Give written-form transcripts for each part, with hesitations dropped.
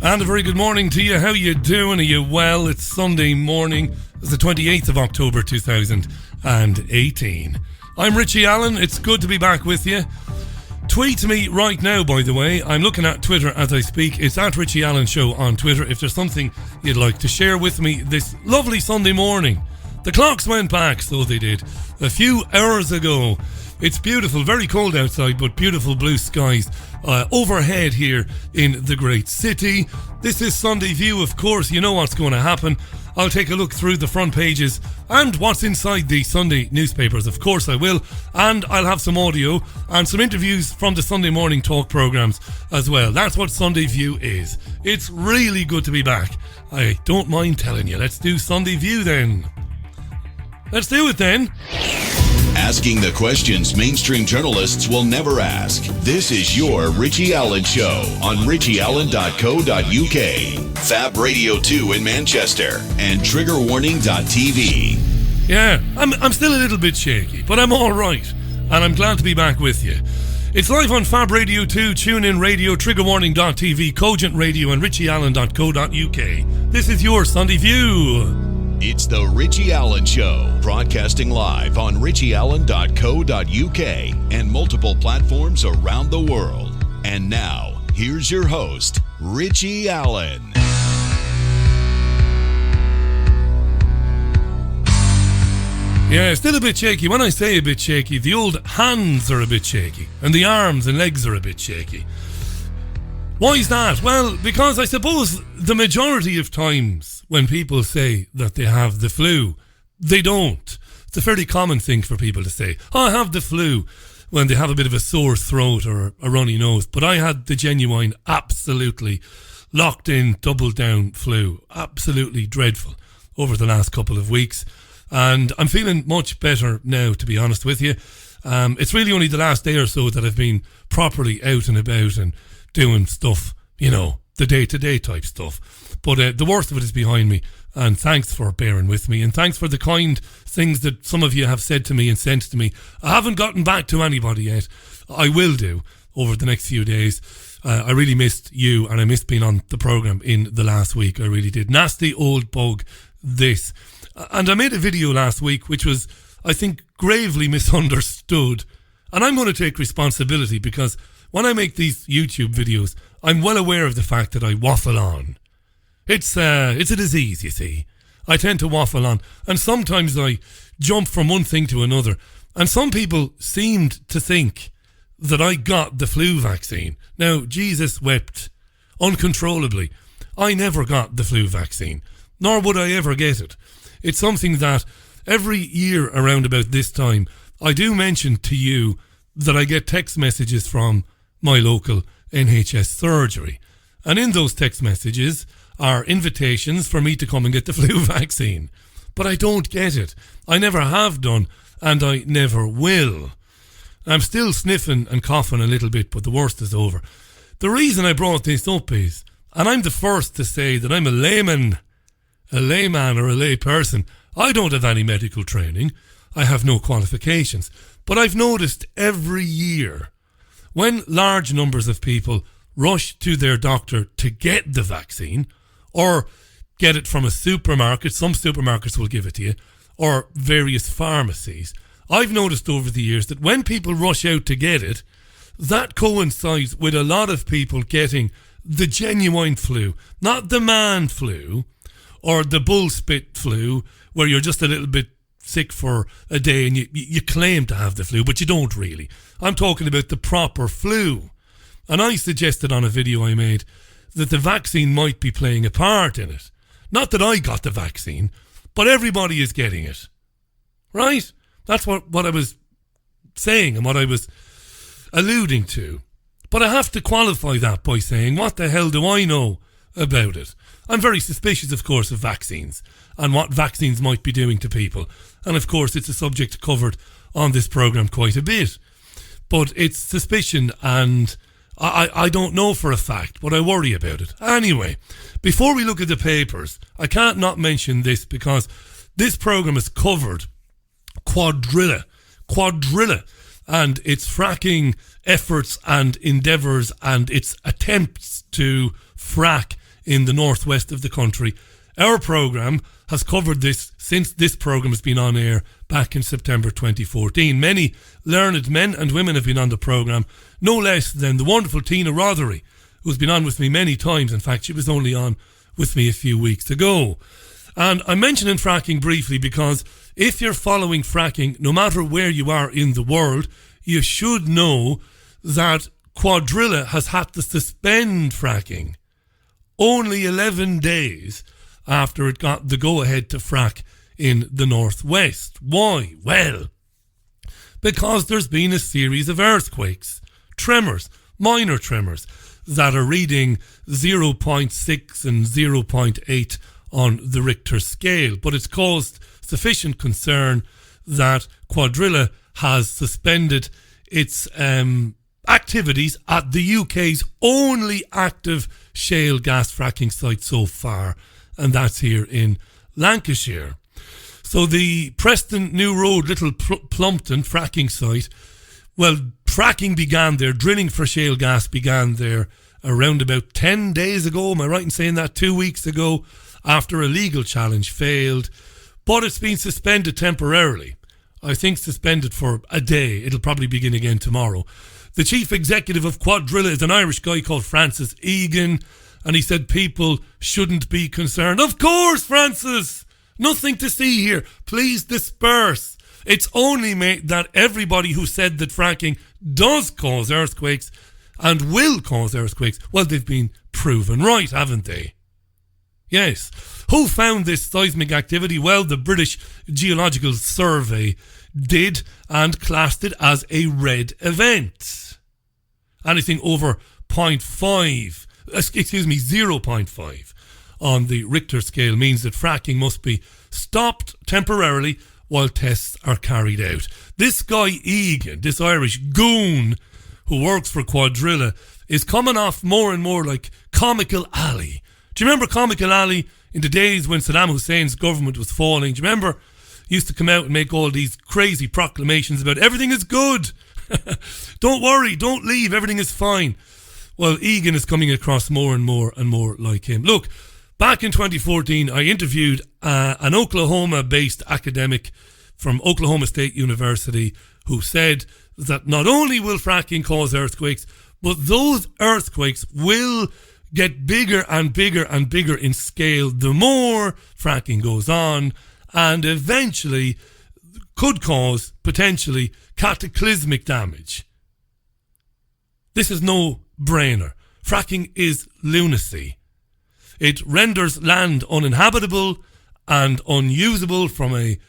And a very good morning to you. How you doing? Are you well? It's Sunday morning. It's the 28th of October 2018. I'm Richie Allen. It's good to be back with you. Tweet me right now, by the way. I'm looking at Twitter as I speak. It's at Richie Allen Show on Twitter. If there's something you'd like to share with me this lovely Sunday morning. The clocks went back, so they did, a few hours ago. It's beautiful, very cold outside, but beautiful blue skies overhead here in the great city. This is Sunday View, of course. You know what's going to happen. I'll take a look through the front pages and what's inside the Sunday newspapers. Of course I will. And I'll have some audio and some interviews from the Sunday morning talk programmes as well. That's what Sunday View is. It's really good to be back. I don't mind telling you. Let's do Sunday View then. Let's do it then. Asking the questions mainstream journalists will never ask. This is your Richie Allen Show on richieallen.co.uk, Fab Radio 2 in Manchester, and triggerwarning.tv. Yeah, I'm still a little bit shaky, but I'm all right, and I'm glad to be back with you. It's live on Fab Radio 2, TuneIn Radio, triggerwarning.tv, Cogent Radio, and richieallen.co.uk. This is your Sunday View. It's the Richie Allen Show, broadcasting live on richieallen.co.uk and multiple platforms around the world. And now, here's your host, Richie Allen. Yeah, still a bit shaky. When I say a bit shaky, the old hands are a bit shaky, and the arms and legs are a bit shaky. Why is that? Well, because I suppose the majority of times when people say that they have the flu, they don't. It's a fairly common thing for people to say, oh, I have the flu, when they have a bit of a sore throat or a runny nose. But I had the genuine, absolutely locked in, double down flu. Absolutely dreadful over the last couple of weeks. And I'm feeling much better now, to be honest with you. It's really only the last day or so that I've been properly out and about and doing stuff, you know, the day-to-day type stuff. But the worst of it is behind me, and thanks for bearing with me, and thanks for the kind things that some of you have said to me and sent to me. I haven't gotten back to anybody yet. I will do over the next few days. I really missed you, and I missed being on the programme in the last week. I really did. Nasty old bug, this. And I made a video last week which was, I think, gravely misunderstood. And I'm going to take responsibility because when I make these YouTube videos, I'm well aware of the fact that I waffle on. It's a disease, you see. I tend to waffle on, and sometimes I jump from one thing to another. And some people seemed to think that I got the flu vaccine. Now, Jesus wept uncontrollably. I never got the flu vaccine, nor would I ever get it. It's something that every year around about this time, I do mention to you that I get text messages from my local NHS surgery. And in those text messages are invitations for me to come and get the flu vaccine. But I don't get it. I never have done, and I never will. I'm still sniffing and coughing a little bit, but the worst is over. The reason I brought this up is, and I'm the first to say that I'm a layman or a lay person. I don't have any medical training. I have no qualifications. But I've noticed every year, when large numbers of people rush to their doctor to get the vaccine, or get it from a supermarket, some supermarkets will give it to you, or various pharmacies, I've noticed over the years that when people rush out to get it, that coincides with a lot of people getting the genuine flu, not the man flu, or the bull spit flu, where you're just a little bit sick for a day and you claim to have the flu, but you don't really. I'm talking about the proper flu. And I suggested on a video I made that the vaccine might be playing a part in it. Not that I got the vaccine, but everybody is getting it. Right? That's what I was saying and what I was alluding to. But I have to qualify that by saying, what the hell do I know about it? I'm very suspicious, of course, of vaccines and what vaccines might be doing to people. And of course, it's a subject covered on this programme quite a bit. But it's suspicion, and I don't know for a fact, but I worry about it. Anyway, before we look at the papers, I can't not mention this because this programme has covered Quadrilla, and its fracking efforts and endeavours and its attempts to frack in the northwest of the country. Our programme has covered this since this programme has been on air back in September 2014. Many learned men and women have been on the programme, no less than the wonderful Tina Rothery, who's been on with me many times. In fact, she was only on with me a few weeks ago. And I'm mentioning fracking briefly because if you're following fracking, no matter where you are in the world, you should know that Quadrilla has had to suspend fracking only 11 days after it got the go-ahead to frack in the northwest. Why? Well, because there's been a series of earthquakes, tremors, minor tremors, that are reading 0.6 and 0.8 on the Richter scale. But it's caused sufficient concern that Quadrilla has suspended its activities at the UK's only active shale gas fracking site so far, and that's here in Lancashire. So the Preston New Road Little Plumpton fracking site, well, fracking began there, drilling for shale gas began there around about 10 days ago. Am I right in saying that? 2 weeks ago, after a legal challenge failed. But it's been suspended temporarily. I think suspended for a day. It'll probably begin again tomorrow. The chief executive of Quadrilla is an Irish guy called Francis Egan, and he said people shouldn't be concerned. Of course, Francis! Nothing to see here. Please disperse. It's only that everybody who said that fracking does cause earthquakes and will cause earthquakes, well, they've been proven right, haven't they? Yes. Who found this seismic activity? Well, the British Geological Survey did and classed it as a red event. Anything over 0.5 on the Richter scale means that fracking must be stopped temporarily while tests are carried out. This guy Egan, this Irish goon who works for Quadrilla, is coming off more and more like Comical Ali. Do you remember Comical Ali in the days when Saddam Hussein's government was falling? Do you remember? He used to come out and make all these crazy proclamations about everything is good. Don't worry, don't leave, everything is fine. Well, Egan is coming across more and more like him. Look, back in 2014, I interviewed an Oklahoma-based academic from Oklahoma State University who said that not only will fracking cause earthquakes, but those earthquakes will get bigger and bigger and bigger in scale the more fracking goes on, and eventually could cause potentially cataclysmic damage. This is no brainer. Fracking is lunacy. It renders land uninhabitable and unusable from a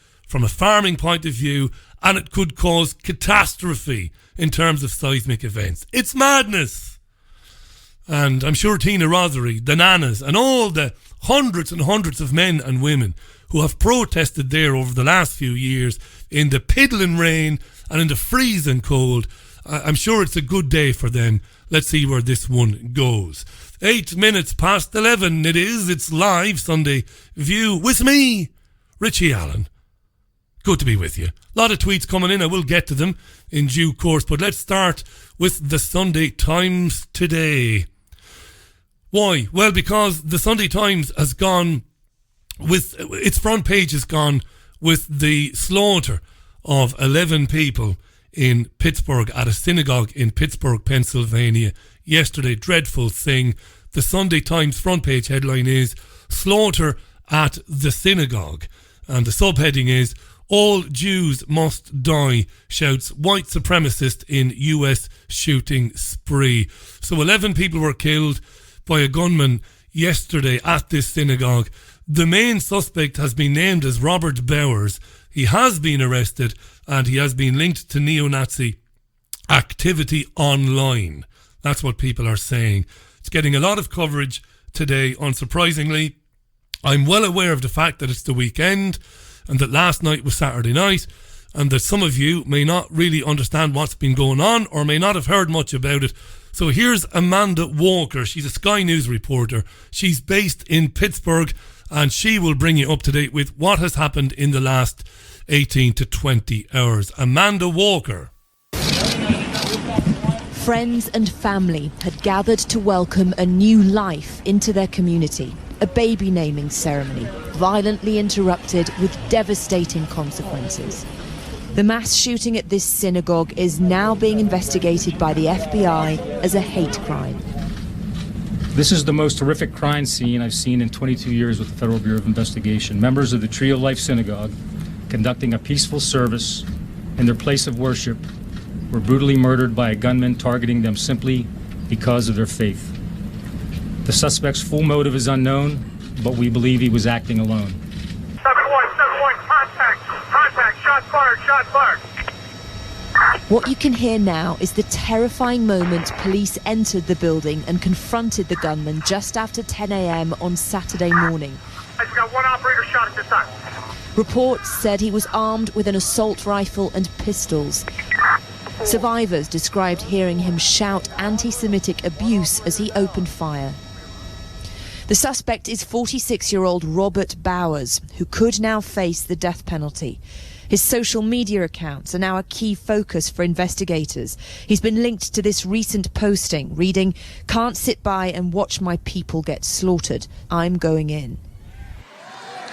farming point of view, and it could cause catastrophe in terms of seismic events. It's madness. And I'm sure Tina Rothery, the nanas, and all the hundreds and hundreds of men and women who have protested there over the last few years in the piddling rain and in the freezing cold, I'm sure it's a good day for them. Let's see where this one goes. 8 minutes past 11 it is. It's live Sunday View with me, Richie Allen. Good to be with you. A lot of tweets coming in. I will get to them in due course. But let's start with the Sunday Times today. Why? Well, because the Sunday Times has gone with, its front page has gone with the slaughter of 11 people in Pittsburgh at a synagogue in Pittsburgh, Pennsylvania yesterday. Dreadful thing. The Sunday Times front page headline is Slaughter at the Synagogue. And the subheading is All Jews Must Die, shouts white supremacist in US shooting spree. So 11 people were killed by a gunman yesterday at this synagogue. The main suspect has been named as Robert Bowers. He has been arrested and he has been linked to neo-Nazi activity online. That's what people are saying. It's getting a lot of coverage today, unsurprisingly. I'm well aware of the fact that it's the weekend and that last night was Saturday night, and that some of you may not really understand what's been going on or may not have heard much about it. So here's Amanda Walker. She's a Sky News reporter. She's based in Pittsburgh, and she will bring you up to date with what has happened in the last 18 to 20 hours. Amanda Walker. Friends and family had gathered to welcome a new life into their community. A baby naming ceremony, violently interrupted with devastating consequences. The mass shooting at this synagogue is now being investigated by the FBI as a hate crime. This is the most horrific crime scene I've seen in 22 years with the Federal Bureau of Investigation. Members of the Tree of Life Synagogue, conducting a peaceful service in their place of worship, were brutally murdered by a gunman targeting them simply because of their faith. The suspect's full motive is unknown, but we believe he was acting alone. 7-1, contact, shots fired. What you can hear now is the terrifying moment police entered the building and confronted the gunman just after 10 a.m. on Saturday morning. We've got one operator shot at this time. Reports said he was armed with an assault rifle and pistols. Survivors described hearing him shout anti-Semitic abuse as he opened fire. The suspect is 46-year-old Robert Bowers, who could now face the death penalty. His social media accounts are now a key focus for investigators. He's been linked to this recent posting, reading, "Can't sit by and watch my people get slaughtered. I'm going in."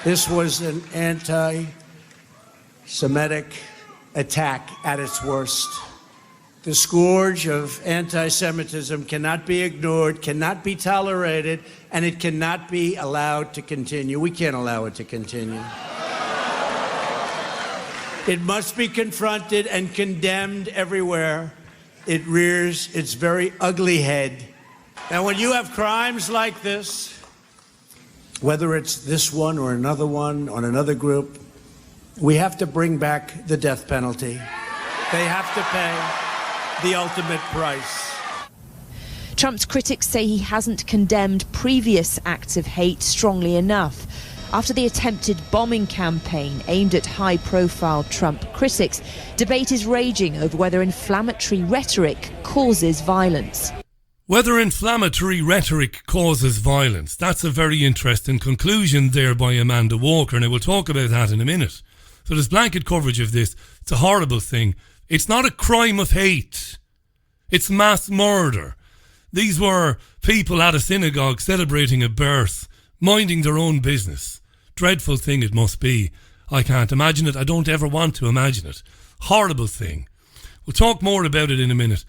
This was an anti-Semitic attack at its worst. The scourge of anti-Semitism cannot be ignored, cannot be tolerated, and it cannot be allowed to continue. We can't allow it to continue. It must be confronted and condemned everywhere it rears its very ugly head. Now, when you have crimes like this, whether it's this one or another one on another group, we have to bring back the death penalty. They have to pay the ultimate price. Trump's critics say he hasn't condemned previous acts of hate strongly enough. After the attempted bombing campaign aimed at high-profile Trump critics, debate is raging over whether inflammatory rhetoric causes violence. Whether inflammatory rhetoric causes violence. That's a very interesting conclusion there by Amanda Walker, and we'll talk about that in a minute. So there's blanket coverage of this. It's a horrible thing. It's not a crime of hate. It's mass murder. These were people at a synagogue celebrating a birth, minding their own business. Dreadful thing it must be. I can't imagine it. I don't ever want to imagine it. Horrible thing. We'll talk more about it in a minute.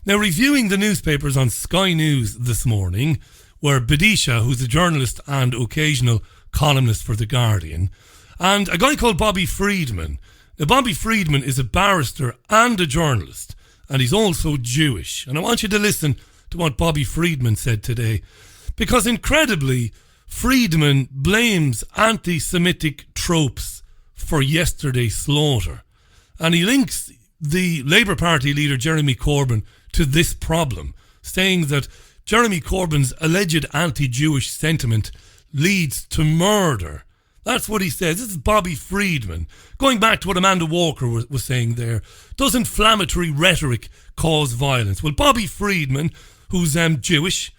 Now, reviewing the newspapers on Sky News this morning were Badisha, who's a journalist and occasional columnist for The Guardian, and a guy called Bobby Friedman. Now, Bobby Friedman is a barrister and a journalist, and he's also Jewish. And I want you to listen to what Bobby Friedman said today, because incredibly, Friedman blames anti-Semitic tropes for yesterday's slaughter. And he links the Labour Party leader Jeremy Corbyn to this problem, saying that Jeremy Corbyn's alleged anti-Jewish sentiment leads to murder. That's what he says. This is Bobby Friedman. Going back to what Amanda Walker was saying there, does inflammatory rhetoric cause violence? Well, Bobby Friedman, who's Jewish,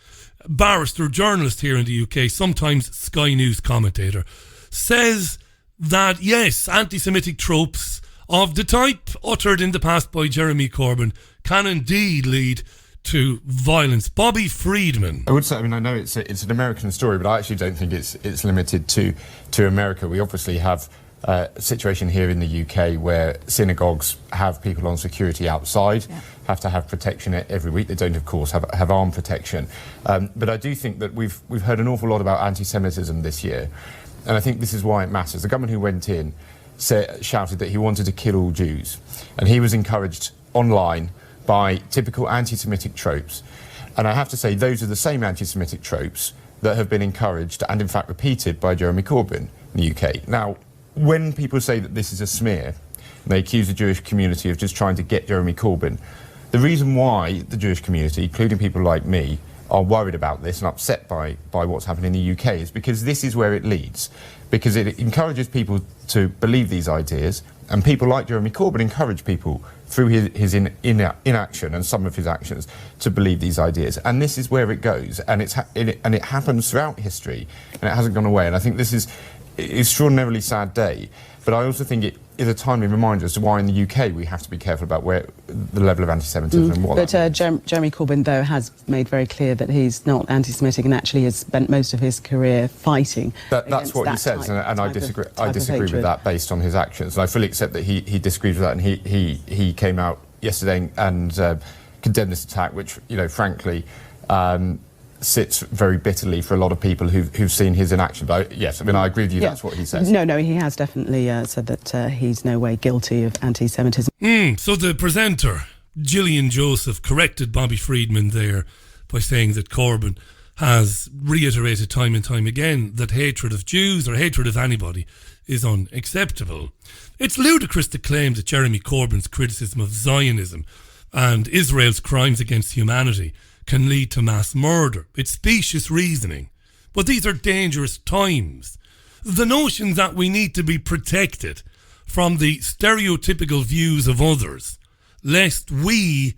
barrister, journalist here in the UK, sometimes Sky News commentator, says that yes, anti-Semitic tropes of the type uttered in the past by Jeremy Corbyn can indeed lead to violence. Bobby Friedman. I would say, I know it's an American story, but I actually don't think it's limited to America. We obviously have a situation here in the UK where synagogues have people on security outside, have to have protection every week. They don't, of course, have armed protection. But I do think that we've heard an awful lot about anti-Semitism this year, and I think this is why it matters. The government who went in shouted that he wanted to kill all Jews, and he was encouraged online by typical anti-Semitic tropes. And I have to say, those are the same anti-Semitic tropes that have been encouraged and in fact repeated by Jeremy Corbyn in the UK. Now, when people say that this is a smear, and they accuse the Jewish community of just trying to get Jeremy Corbyn, the reason why the Jewish community, including people like me, are worried about this and upset by what's happened in the UK is because this is where it leads. Because it encourages people to believe these ideas, and people like Jeremy Corbyn encourage people through his inaction and some of his actions to believe these ideas. And this is where it goes, and it happens throughout history, and it hasn't gone away. And I think this is an extraordinarily sad day, but I also think is a timely reminder as to why in the UK we have to be careful about where the level of anti-Semitism and what. But Jeremy Corbyn, though, has made very clear that he's not anti-Semitic and actually has spent most of his career fighting. That's what he says, and I disagree. I disagree with that based on his actions. And I fully accept that he disagrees with that, and he came out yesterday and condemned this attack, which, you know, frankly, sits very bitterly for a lot of people who've seen his inaction. But yes, I mean, I agree with you. Yeah. That's what he says. No, he has definitely said that he's no way guilty of anti-Semitism. So the presenter, Gillian Joseph, corrected Bobby Friedman there by saying that Corbyn has reiterated time and time again that hatred of Jews or hatred of anybody is unacceptable. It's ludicrous to claim that Jeremy Corbyn's criticism of Zionism and Israel's crimes against humanity can lead to mass murder. It's specious reasoning. But these are dangerous times. The notion that we need to be protected from the stereotypical views of others, lest we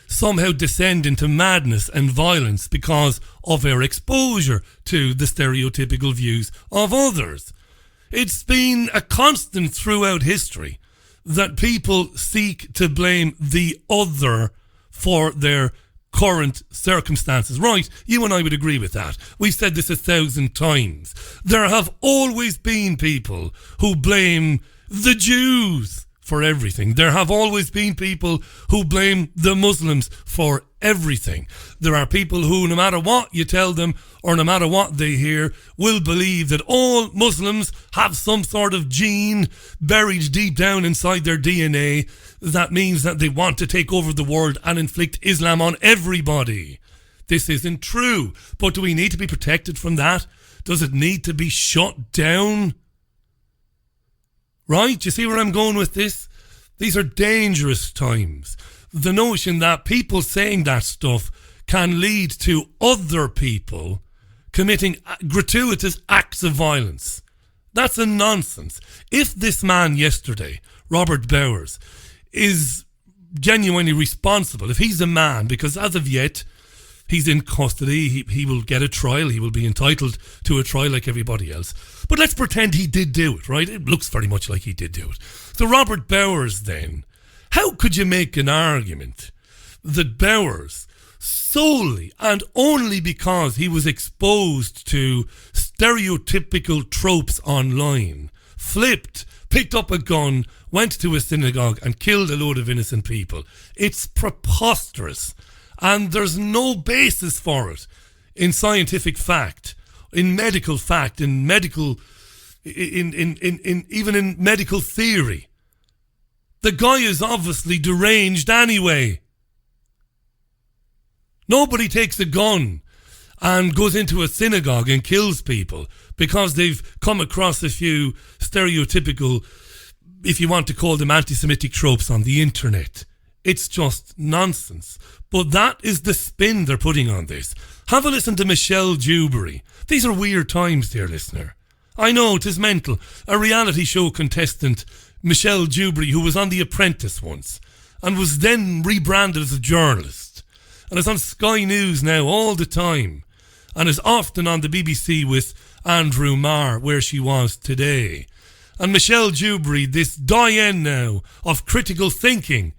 somehow descend into madness and violence because of our exposure to the stereotypical views of others. It's been a constant throughout history that people seek to blame the other for their current circumstances. Right, you and I would agree with that. We've said this 1,000 times. There have always been people who blame the Jews for everything. There have always been people who blame the Muslims for everything. There are people who, no matter what you tell them or no matter what they hear, will believe that all Muslims have some sort of gene buried deep down inside their DNA that means that they want to take over the world and inflict Islam on everybody. This isn't true. But do we need to be protected from that? Does it need to be shut down? Right? You see where I'm going with this? These are dangerous times. The notion that people saying that stuff can lead to other people committing gratuitous acts of violence. That's a nonsense. If this man yesterday, Robert Bowers, is genuinely responsible, if he's a man, because as of yet he's in custody, he will get a trial, he will be entitled to a trial like everybody else. But let's pretend he did do it, right? It looks very much like he did do it. So Robert Bowers then, how could you make an argument that Bowers, solely and only because he was exposed to stereotypical tropes online, flipped, picked up a gun, went to a synagogue and killed a load of innocent people? It's preposterous. And there's no basis for it in scientific fact, in medical fact, in medical, even in medical theory. The guy is obviously deranged anyway. Nobody takes a gun and goes into a synagogue and kills people because they've come across a few stereotypical, if you want to call them anti-Semitic tropes on the internet. It's just nonsense. But that is the spin they're putting on this. Have a listen to Michelle Dewberry. These are weird times, dear listener. I know, 'tis mental. A reality show contestant, Michelle Dewberry, who was on The Apprentice once and was then rebranded as a journalist and is on Sky News now all the time and is often on the BBC with Andrew Marr, where she was today. And Michelle Dewberry, this Diane now of critical thinking,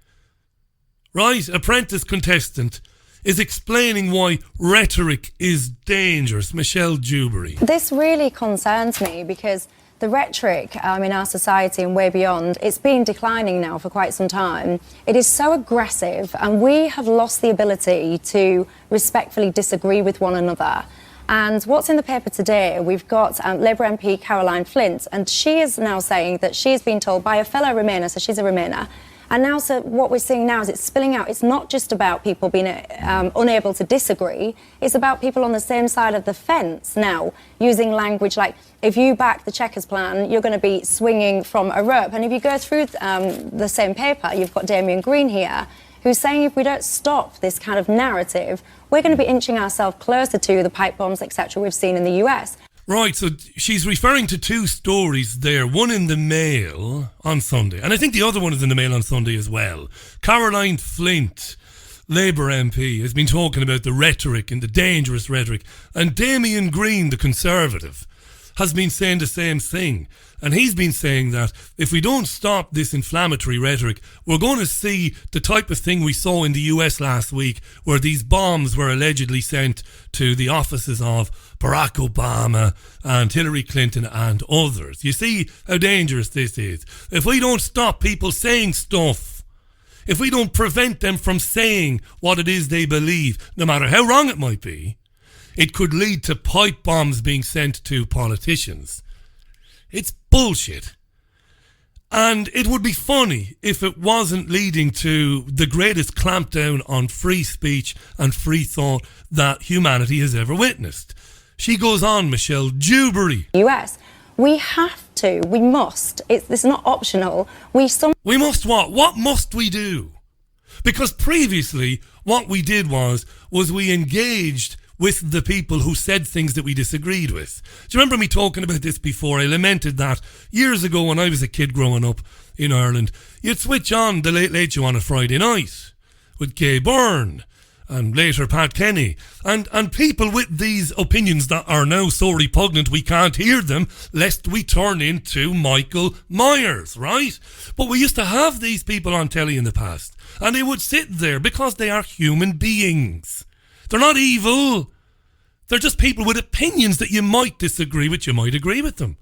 right, Apprentice contestant, is explaining why rhetoric is dangerous. Michelle Dewberry. This really concerns me because the rhetoric in our society and way beyond, it's been declining now for quite some time. It is so aggressive and we have lost the ability to respectfully disagree with one another. And what's in the paper today, we've got Labour MP Caroline Flint, and she is now saying that she has been told by a fellow Remainer, so she's a Remainer, and now so what we're seeing now is it's spilling out. It's not just about people being unable to disagree, it's about people on the same side of the fence now, using language like, if you back the Chequers plan, you're going to be swinging from a rope. And if you go through the same paper, you've got Damien Green here, who's saying if we don't stop this kind of narrative, we're going to be inching ourselves closer to the pipe bombs, etc., we've seen in the US. Right, so she's referring to two stories there, one in the Mail on Sunday, and I think the other one is in the Mail on Sunday as well. Caroline Flint, Labour MP, has been talking about the rhetoric and the dangerous rhetoric, and Damien Green, the Conservative, has been saying the same thing. And he's been saying that if we don't stop this inflammatory rhetoric, we're going to see the type of thing we saw in the US last week, where these bombs were allegedly sent to the offices of Barack Obama and Hillary Clinton and others. You see how dangerous this is. If we don't stop people saying stuff, if we don't prevent them from saying what it is they believe, no matter how wrong it might be, it could lead to pipe bombs being sent to politicians. It's bullshit. And it would be funny if it wasn't leading to the greatest clampdown on free speech and free thought that humanity has ever witnessed. She goes on, Michelle Dewberry. US. We have to. We must. This is not optional. We must what? What must we do? Because previously, what we did was we engaged with the people who said things that we disagreed with. Do you remember me talking about this before? I lamented that years ago when I was a kid growing up in Ireland. You'd switch on the Late Late Show on a Friday night with Gay Byrne and later Pat Kenny. And people with these opinions that are now so repugnant we can't hear them lest we turn into Michael Myers, right? But we used to have these people on telly in the past, and they would sit there because they are human beings. They're not evil. They're just people with opinions that you might disagree with, you might agree with them.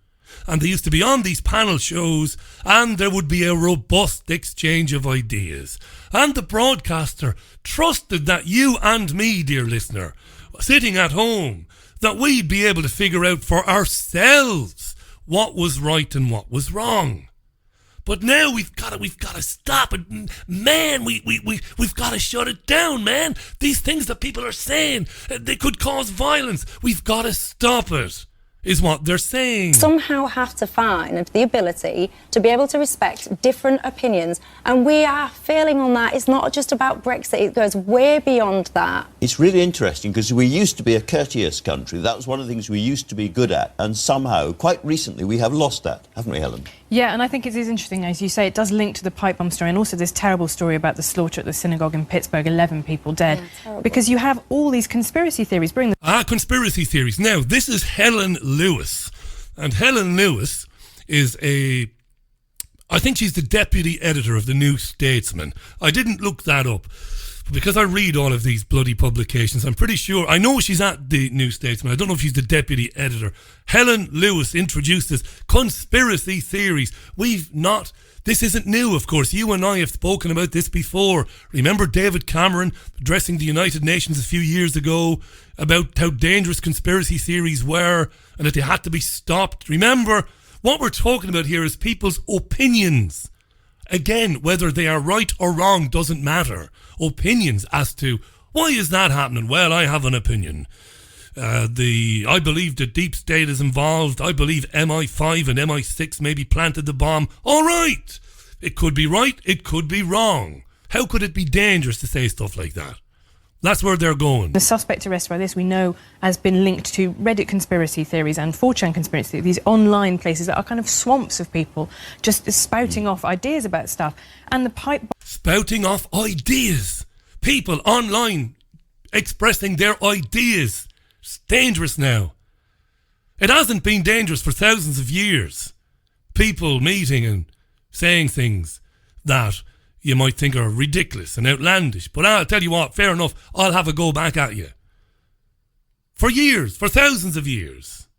And they used to be on these panel shows, and there would be a robust exchange of ideas. And the broadcaster trusted that you and me, dear listener, sitting at home, that we'd be able to figure out for ourselves what was right and what was wrong. But now we've got to stop it, man. We've got to shut it down, man. These things that people are saying, they could cause violence. We've got to stop it, is what they're saying. Somehow have to find the ability to be able to respect different opinions, and we are failing on that. It's not just about Brexit, it goes way beyond that. It's really interesting because we used to be a courteous country. That was one of the things we used to be good at, and somehow, quite recently, we have lost that, haven't we, Helen? Yeah, and I think it is interesting, as you say, it does link to the pipe bomb story and also this terrible story about the slaughter at the synagogue in Pittsburgh, 11 people dead. Yeah, because you have all these conspiracy theories. Conspiracy theories. Now, this is Helen Lewis. And Helen Lewis is I think she's the deputy editor of the New Statesman. I didn't look that up, because I read all of these bloody publications. I'm pretty sure, I know she's at the New Statesman. I don't know if she's the deputy editor. Helen Lewis introduces conspiracy theories. This isn't new, of course. You and I have spoken about this before. Remember David Cameron addressing the United Nations a few years ago about how dangerous conspiracy theories were and that they had to be stopped? Remember, what we're talking about here is people's opinions. Again, whether they are right or wrong doesn't matter. Opinions as to, why is that happening? Well, I have an opinion. I believe the deep state is involved. I believe MI5 and MI6 maybe planted the bomb. All right. It could be right. It could be wrong. How could it be dangerous to say stuff like that? That's where they're going. The suspect arrested by this, we know, has been linked to Reddit conspiracy theories and 4chan conspiracy theories, these online places that are kind of swamps of people just spouting off ideas about stuff. And the pipe... Spouting off ideas. People online expressing their ideas. It's dangerous now. It hasn't been dangerous for thousands of years. People meeting and saying things that you might think are ridiculous and outlandish. But I'll tell you what, fair enough, I'll have a go back at you. For years, for thousands of years.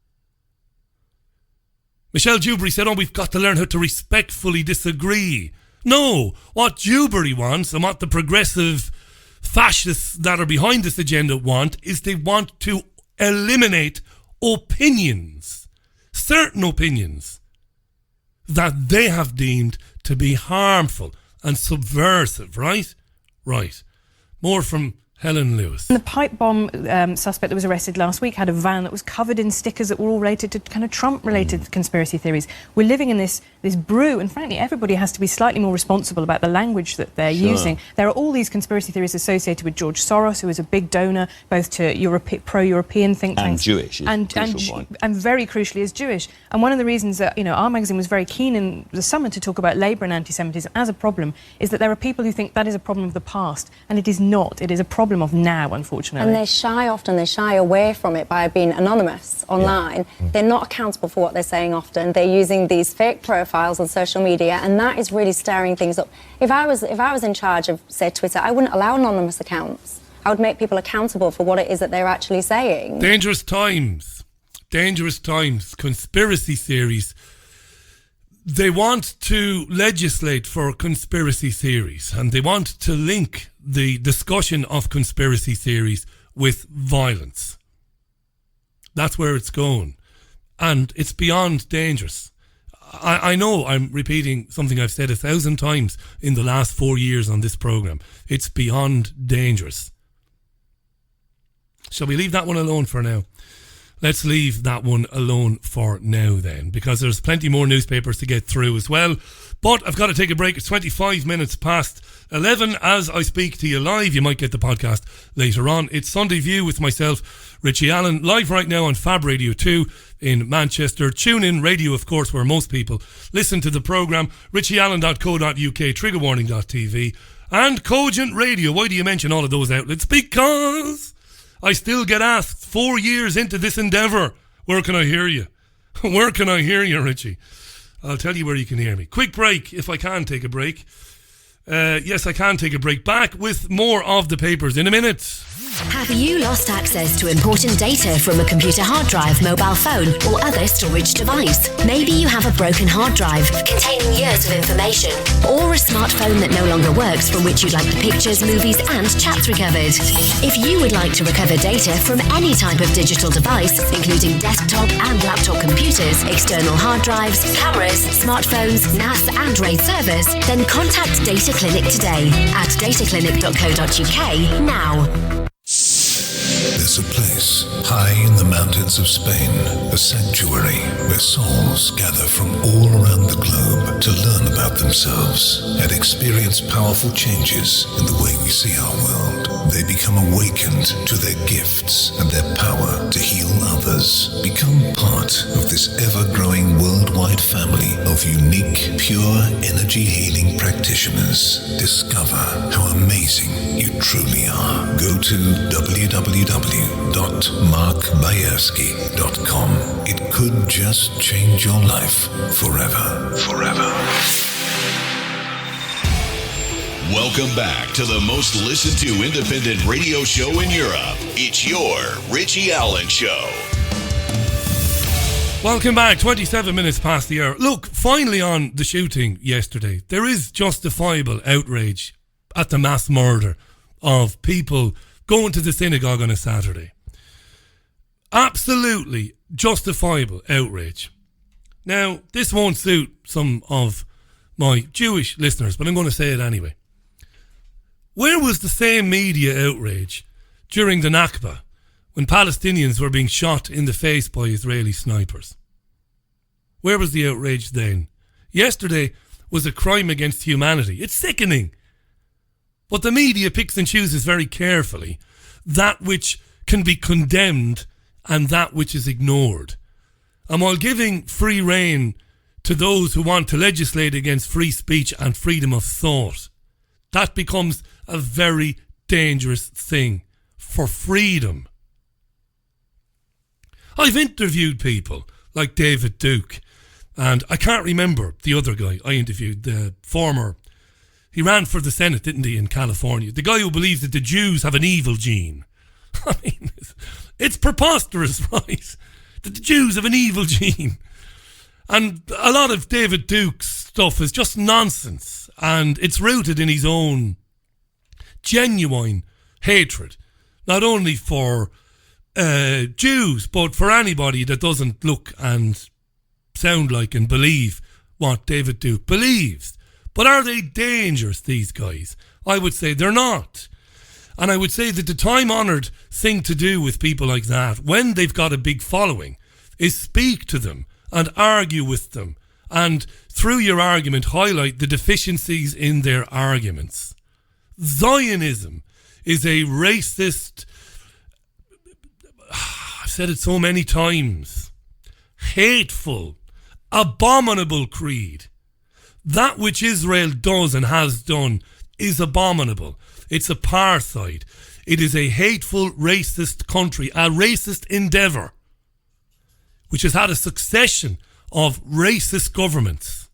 Michelle Dewberry said, we've got to learn how to respectfully disagree. No, what Dewberry wants and what the progressive fascists that are behind this agenda want is they want to eliminate opinions, certain opinions that they have deemed to be harmful and subversive, right? Right. More from Helen Lewis. The pipe bomb suspect that was arrested last week had a van that was covered in stickers that were all related to kind of Trump-related conspiracy theories. We're living in this brew, and frankly, everybody has to be slightly more responsible about the language that they're using. There are all these conspiracy theories associated with George Soros, who is a big donor both to pro-European think tanks. And Jewish, and very crucially is Jewish. And one of the reasons that, our magazine was very keen in the summer to talk about Labour and anti-Semitism as a problem is that there are people who think that is a problem of the past, and it is not. It is a problem problem of now, unfortunately. And they shy away from it by being anonymous online. Yeah. They're not accountable for what they're saying often. They're using these fake profiles on social media, and that is really stirring things up. If I was in charge of, say, Twitter, I wouldn't allow anonymous accounts. I would make people accountable for what it is that they're actually saying. Dangerous times. Conspiracy theories. They want to legislate for conspiracy theories, and they want to link the discussion of conspiracy theories with violence. That's where it's going. And it's beyond dangerous. I know I'm repeating something I've said 1,000 times in the last 4 years on this programme. It's beyond dangerous. Shall we leave that one alone for now? Let's leave that one alone for now then, because there's plenty more newspapers to get through as well. But I've got to take a break. It's 25 minutes past 11 as I speak to you live. You might get the podcast later on. It's Sunday View with myself, Richie Allen, live right now on Fab Radio 2 in Manchester. Tune in radio, of course, where most people listen to the programme. richieallen.co.uk, triggerwarning.tv and Cogent Radio. Why do you mention all of those outlets? Because I still get asked 4 years into this endeavour, where can I hear you? Where can I hear you, Richie? I'll tell you where you can hear me. Quick break, if I can take a break. Yes, I can take a break. Back with more of the papers in a minute. Have you lost access to important data from a computer hard drive, mobile phone, or other storage device? Maybe you have a broken hard drive containing years of information, or a smartphone that no longer works from which you'd like the pictures, movies, and chats recovered. If you would like to recover data from any type of digital device, including desktop and laptop computers, external hard drives, cameras, smartphones, NAS, and RAID servers, then contact Data Clinic today at dataclinic.co.uk now. There's a place high in the mountains of Spain, a sanctuary where souls gather from all around the globe to learn about themselves and experience powerful changes in the way we see our world. They become awakened to their gifts and their power to heal others. Become part of this ever-growing worldwide family of unique, pure energy healing practitioners. Discover how amazing you truly are. Go to www.markbayerski.com. It could just change your life forever. Welcome back to the most listened to independent radio show in Europe. It's your Richie Allen Show. Welcome back, 27 minutes past the hour. Look, finally on the shooting yesterday, there is justifiable outrage at the mass murder of people going to the synagogue on a Saturday. Absolutely justifiable outrage. Now, this won't suit some of my Jewish listeners, but I'm going to say it anyway. Where was the same media outrage during the Nakba when Palestinians were being shot in the face by Israeli snipers? Where was the outrage then? Yesterday was a crime against humanity. It's sickening. But the media picks and chooses very carefully that which can be condemned and that which is ignored. And while giving free rein to those who want to legislate against free speech and freedom of thought, that becomes a very dangerous thing for freedom. I've interviewed people like David Duke, and I can't remember the other guy I interviewed, the former. He ran for the Senate, didn't he, in California? The guy who believes that the Jews have an evil gene. I mean, it's preposterous, right? That the Jews have an evil gene. And a lot of David Duke's stuff is just nonsense. And it's rooted in his own genuine hatred. Not only for Jews, but for anybody that doesn't look and sound like and believe what David Duke believes. But are they dangerous, these guys? I would say they're not. And I would say that the time-honoured thing to do with people like that, when they've got a big following, is speak to them and argue with them. And through your argument, highlight the deficiencies in their arguments. Zionism is a racist, I've said it so many times, hateful, abominable creed. That which Israel does and has done is abominable. It's apartheid. It is a hateful, racist country, a racist endeavour, which has had a succession of racist governments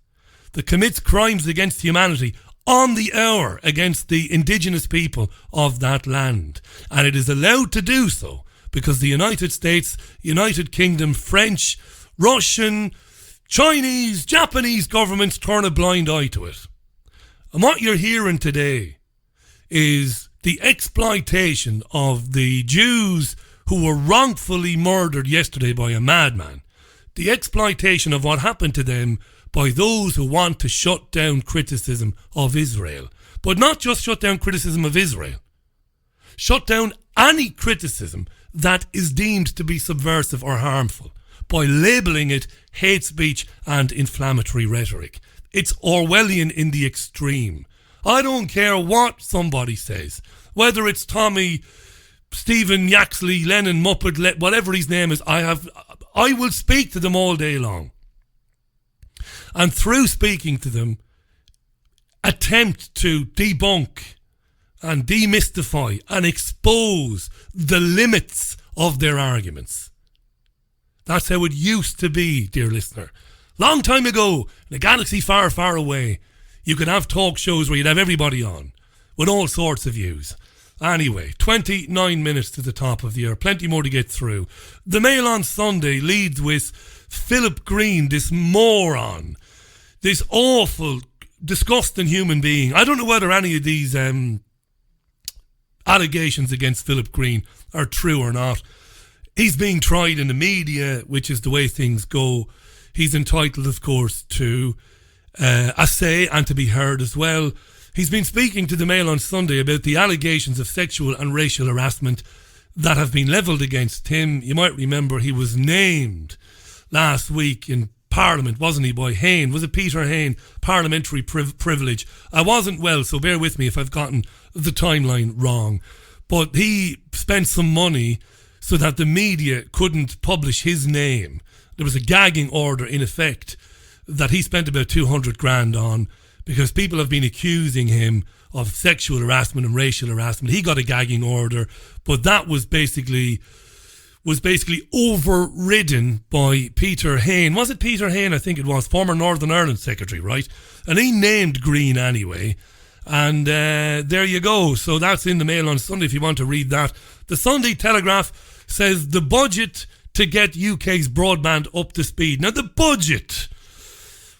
that commits crimes against humanity on the hour against the indigenous people of that land. And it is allowed to do so because the United States, United Kingdom, French, Russian, Chinese, Japanese governments turn a blind eye to it. And what you're hearing today is the exploitation of the Jews who were wrongfully murdered yesterday by a madman. The exploitation of what happened to them by those who want to shut down criticism of Israel. But not just shut down criticism of Israel. Shut down any criticism that is deemed to be subversive or harmful by labelling it hate speech and inflammatory rhetoric. It's Orwellian in the extreme. I don't care what somebody says, whether it's Tommy, Stephen Yaxley, Lennon, Muppet, whatever his name is. I will speak to them all day long. And through speaking to them, attempt to debunk and demystify and expose the limits of their arguments. That's how it used to be, dear listener. Long time ago, in a galaxy far, far away, you could have talk shows where you'd have everybody on with all sorts of views. Anyway, 29 minutes to the top of the hour. Plenty more to get through. The Mail on Sunday leads with Philip Green, this moron, this awful, disgusting human being. I don't know whether any of these allegations against Philip Green are true or not. He's being tried in the media, which is the way things go. He's entitled, of course, to a say and to be heard as well. He's been speaking to the Mail on Sunday about the allegations of sexual and racial harassment that have been levelled against him. You might remember he was named last week in Parliament, wasn't he, by Hayne? Was it Peter Hayne? Parliamentary privilege. I wasn't well, so bear with me if I've gotten the timeline wrong. But he spent some money so that the media couldn't publish his name. There was a gagging order in effect that he spent about 200 grand on because people have been accusing him of sexual harassment and racial harassment. He got a gagging order, but that was basically overridden by Peter Hayne. Was it Peter Hayne? I think it was, former Northern Ireland Secretary, right? And he named Green anyway. And there you go. So that's in the Mail on Sunday if you want to read that. The Sunday Telegraph says the budget to get UK's broadband up to speed. Now the budget.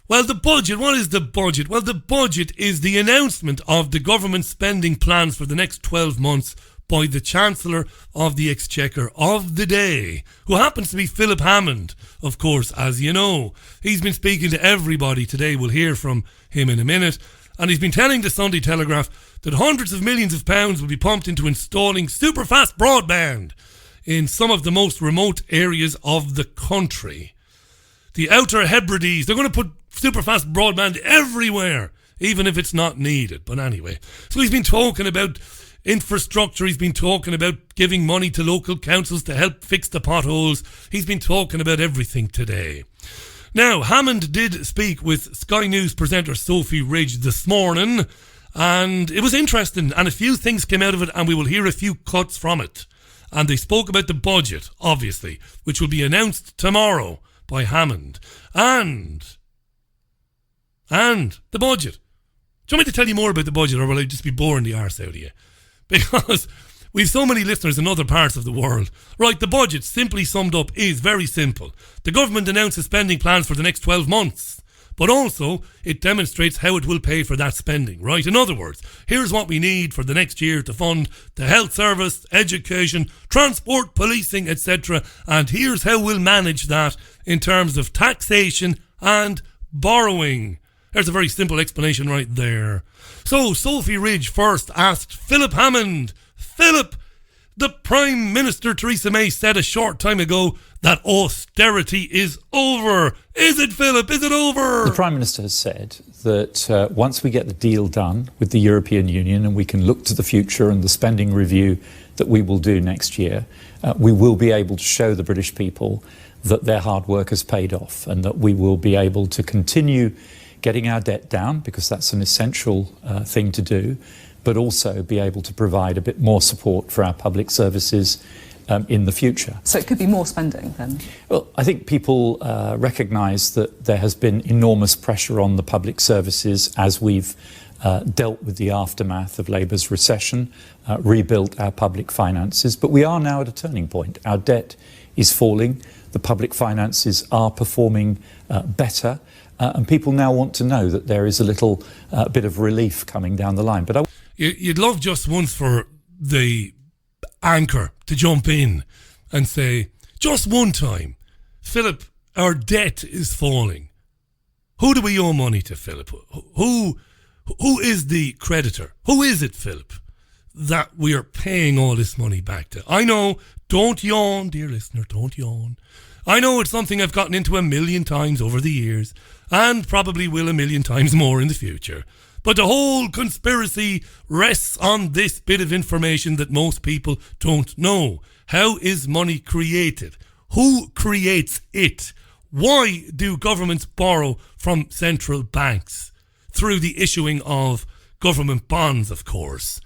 Well, the budget, what is the budget? Well, the budget is the announcement of the government spending plans for the next 12 months by the Chancellor of the Exchequer of the day, who happens to be Philip Hammond, of course, as you know. He's been speaking to everybody today. We'll hear from him in a minute. And he's been telling the Sunday Telegraph that hundreds of millions of pounds will be pumped into installing super fast broadband in some of the most remote areas of the country. The Outer Hebrides, they're going to put super fast broadband everywhere, even if it's not needed. But anyway, so he's been talking about infrastructure. He's been talking about giving money to local councils to help fix the potholes. He's been talking about everything today. Now, Hammond did speak with Sky News presenter Sophie Ridge this morning, and it was interesting, and a few things came out of it, and we will hear a few cuts from it. And they spoke about the budget, obviously, which will be announced tomorrow by Hammond. And the budget. Do you want me to tell you more about the budget, or will I just be boring the arse out of you? Because we've so many listeners in other parts of the world. Right, the budget, simply summed up, is very simple. The government announces spending plans for the next 12 months, but also it demonstrates how it will pay for that spending, right? In other words, here's what we need for the next year to fund the health service, education, transport, policing, etc. And here's how we'll manage that in terms of taxation and borrowing. There's a very simple explanation right there. So Sophie Ridge first asked Philip Hammond, Philip, the Prime Minister Theresa May said a short time ago that austerity is over. Is it, Philip? Is it over? The Prime Minister has said that once we get the deal done with the European Union and we can look to the future and the spending review that we will do next year, we will be able to show the British people that their hard work has paid off and that we will be able to continue getting our debt down, because that's an essential thing to do, but also be able to provide a bit more support for our public services in the future. So it could be more spending then? Well, I think people recognise that there has been enormous pressure on the public services as we've dealt with the aftermath of Labour's recession, rebuilt our public finances, but we are now at a turning point. Our debt is falling, the public finances are performing better, and people now want to know that there is a little bit of relief coming down the line. But you'd love just once for the anchor to jump in and say, just one time, Philip, our debt is falling. Who do we owe money to, Philip? Who is the creditor? Who is it, Philip, that we are paying all this money back to? I know, don't yawn, dear listener, don't yawn. I know it's something I've gotten into 1,000,000 times over the years, and probably will 1,000,000 times more in the future. But the whole conspiracy rests on this bit of information that most people don't know. How is money created? Who creates it? Why do governments borrow from central banks? Through the issuing of government bonds, of course.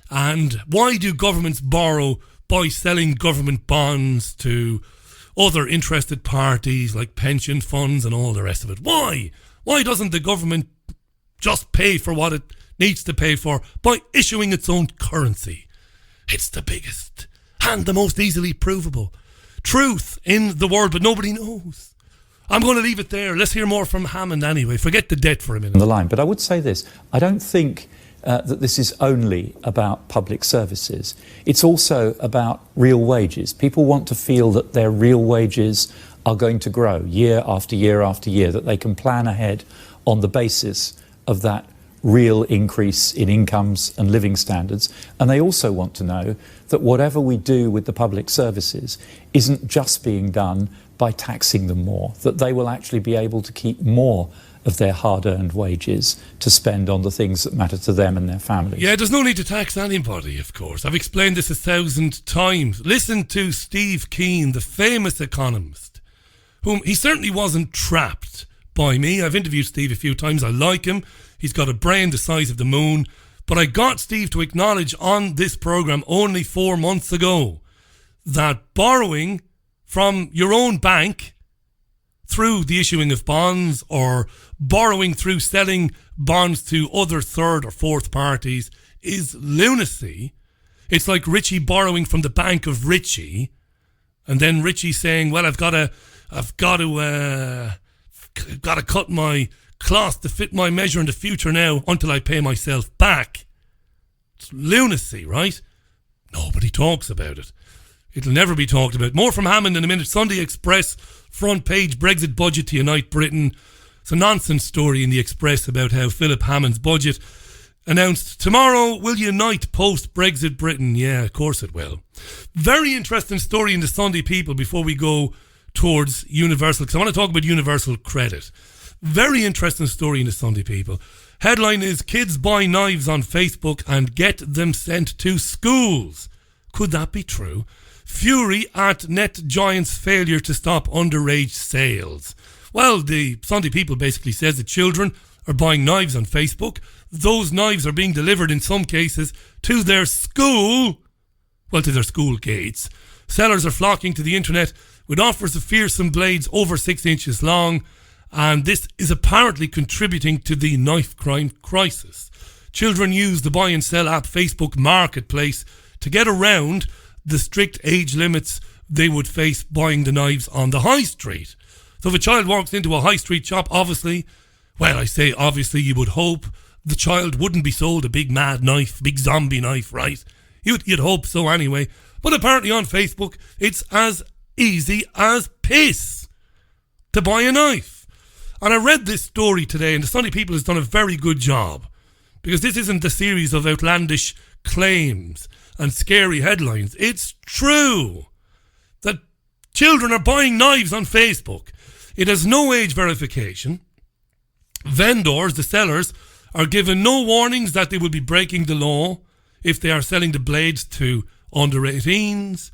And why do governments borrow by selling government bonds to other interested parties like pension funds and all the rest of it? Why? Why doesn't the government just pay for what it needs to pay for by issuing its own currency? It's the biggest and the most easily provable truth in the world, but nobody knows. I'm going to leave it there. Let's hear more from Hammond anyway. Forget the debt for a minute. On the line. But I would say this. I don't think that this is only about public services. It's also about real wages. People want to feel that their real wages are going to grow year after year after year, that they can plan ahead on the basis of that real increase in incomes and living standards. And they also want to know that whatever we do with the public services isn't just being done by taxing them more, that they will actually be able to keep more of their hard-earned wages to spend on the things that matter to them and their families. Yeah, there's no need to tax anybody, of course. I've explained this 1,000 times. Listen to Steve Keen, the famous economist, whom he certainly wasn't trapped by me. I've interviewed Steve a few times. I like him. He's got a brain the size of the moon. But I got Steve to acknowledge on this programme only 4 months ago that borrowing from your own bank through the issuing of bonds or borrowing through selling bonds to other third or fourth parties is lunacy. It's like Richie borrowing from the bank of Richie and then Richie saying, well, I've got to cut my cloth to fit my measure in the future now until I pay myself back. It's lunacy, right? Nobody talks about it. It'll never be talked about. More from Hammond in a minute. Sunday Express, front page, Brexit budget to unite Britain. It's a nonsense story in the Express about how Philip Hammond's budget announced tomorrow will unite post-Brexit Britain. Yeah, of course it will. Very interesting story in the Sunday People before we go towards universal, because I want to talk about universal credit. Very interesting story in the Sunday People. Headline is, kids buy knives on Facebook and get them sent to schools. Could that be true? Fury at Net Giant's failure to stop underage sales. Well, the Sunday People basically says that children are buying knives on Facebook. Those knives are being delivered in some cases to their school, well, to their school gates. Sellers are flocking to the internet with offers of fearsome blades over 6 inches long, and this is apparently contributing to the knife crime crisis. Children use the buy and sell app Facebook Marketplace to get around the strict age limits they would face buying the knives on the high street. So if a child walks into a high street shop, obviously, well, I say obviously, you would hope the child wouldn't be sold a big mad knife, big zombie knife, right? You'd hope so anyway. But apparently on Facebook, it's as easy as piss to buy a knife. And I read this story today, and the Sunday People has done a very good job, because this isn't a series of outlandish claims and scary headlines. It's true that children are buying knives on Facebook. It has no age verification. Vendors, the sellers, are given no warnings that they will be breaking the law if they are selling the blades to under 18s.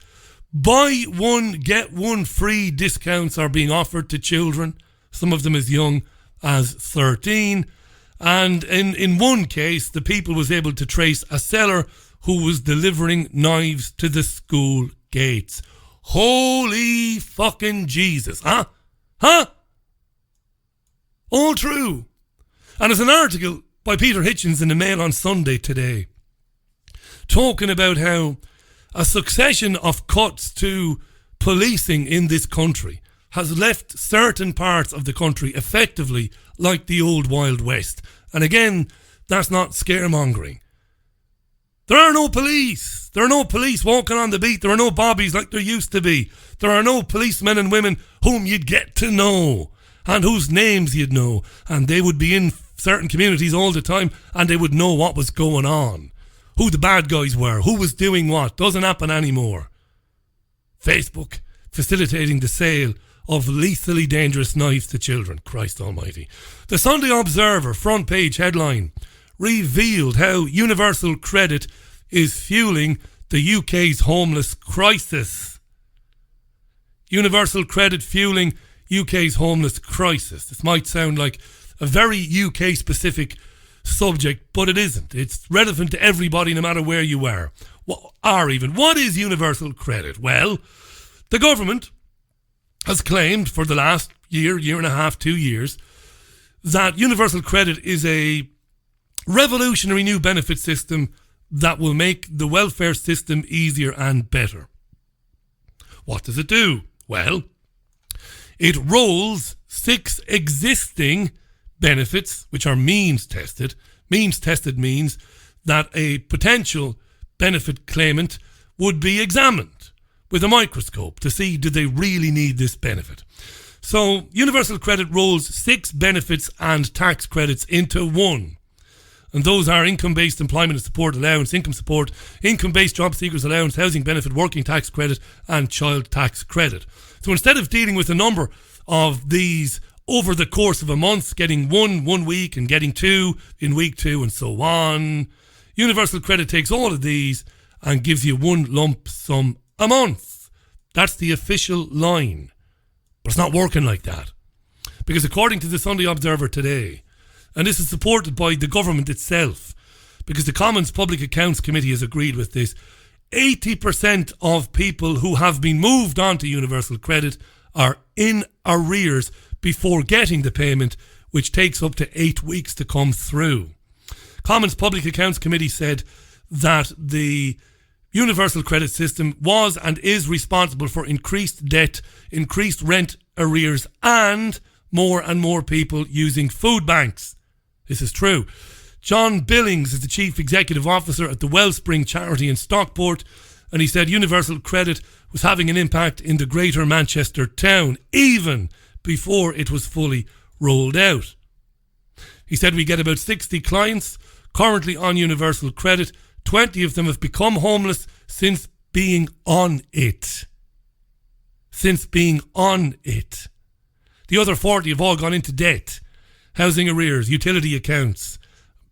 Buy one, get one free discounts are being offered to children, some of them as young as 13. And in one case, the people was able to trace a seller who was delivering knives to the school gates. Holy fucking Jesus. Huh? All true. And there's an article by Peter Hitchens in the Mail on Sunday today talking about how a succession of cuts to policing in this country has left certain parts of the country effectively like the old Wild West. And again, that's not scaremongering. There are no police. There are no police walking on the beat. There are no bobbies like there used to be. There are no policemen and women whom you'd get to know and whose names you'd know. And they would be in certain communities all the time and they would know what was going on. Who the bad guys were. Who was doing what. Doesn't happen anymore. Facebook facilitating the sale of lethally dangerous knives to children. Christ almighty. The Sunday Observer front page headline revealed how universal credit is fueling the UK's homeless crisis. Universal credit fueling UK's homeless crisis. This might sound like a very UK specific subject, but it isn't. It's relevant to everybody no matter where you are. What is universal credit? Well, the government has claimed for the last year and a half, 2 years, that universal credit is a revolutionary new benefit system that will make the welfare system easier and better. What does it do? Well, it rolls 6 existing benefits, which are means tested. Means tested means that a potential benefit claimant would be examined with a microscope to see do they really need this benefit. So universal credit rolls 6 benefits and tax credits into one. And those are income-based employment and support allowance, income support, income-based job seekers allowance, housing benefit, working tax credit, and child tax credit. So instead of dealing with a number of these over the course of a month, getting one week and getting 2 in week 2 and so on, universal credit takes all of these and gives you one lump sum a month. That's the official line. But it's not working like that. Because according to the Sunday Observer today, and this is supported by the government itself, because the Commons Public Accounts Committee has agreed with this, 80% of people who have been moved on to universal credit are in arrears before getting the payment, which takes up to 8 weeks to come through. Commons Public Accounts Committee said that the universal credit system was and is responsible for increased debt, increased rent arrears, and more people using food banks. This is true. John Billings is the Chief Executive Officer at the Wellspring Charity in Stockport, and he said universal credit was having an impact in the Greater Manchester town, even before it was fully rolled out. He said we get about 60 clients currently on universal credit. 20 of them have become homeless since being on it. The other 40 have all gone into debt. Housing arrears, utility accounts,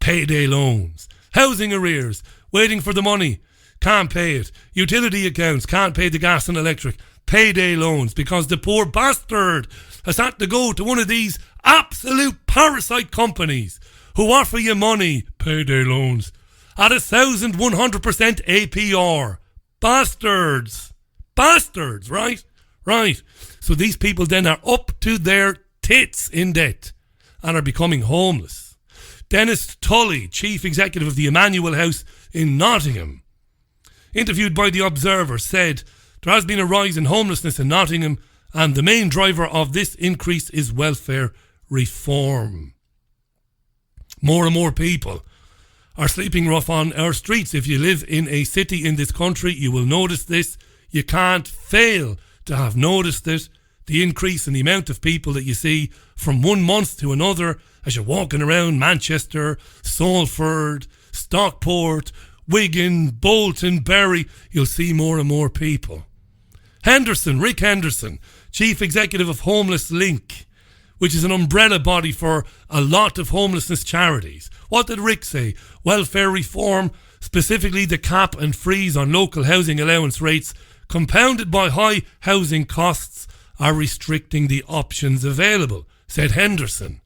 payday loans. Housing arrears, waiting for the money, can't pay it. Utility accounts, can't pay the gas and electric. Payday loans, because the poor bastard has had to go to one of these absolute parasite companies who offer you money, payday loans, at 1,100% APR. Bastards, right? So these people then are up to their tits in debt and are becoming homeless. Dennis Tully, Chief Executive of the Emmanuel House in Nottingham, interviewed by The Observer, said there has been a rise in homelessness in Nottingham and the main driver of this increase is welfare reform. More and more people are sleeping rough on our streets. If you live in a city in this country, you will notice this. You can't fail to have noticed it. The increase in the amount of people that you see from one month to another as you're walking around Manchester, Salford, Stockport, Wigan, Bolton, Bury, you'll see more and more people. Rick Henderson, Chief Executive of Homeless Link, which is an umbrella body for a lot of homelessness charities. What did Rick say? Welfare reform, specifically the cap and freeze on local housing allowance rates, compounded by high housing costs, are restricting the options available, said Henderson.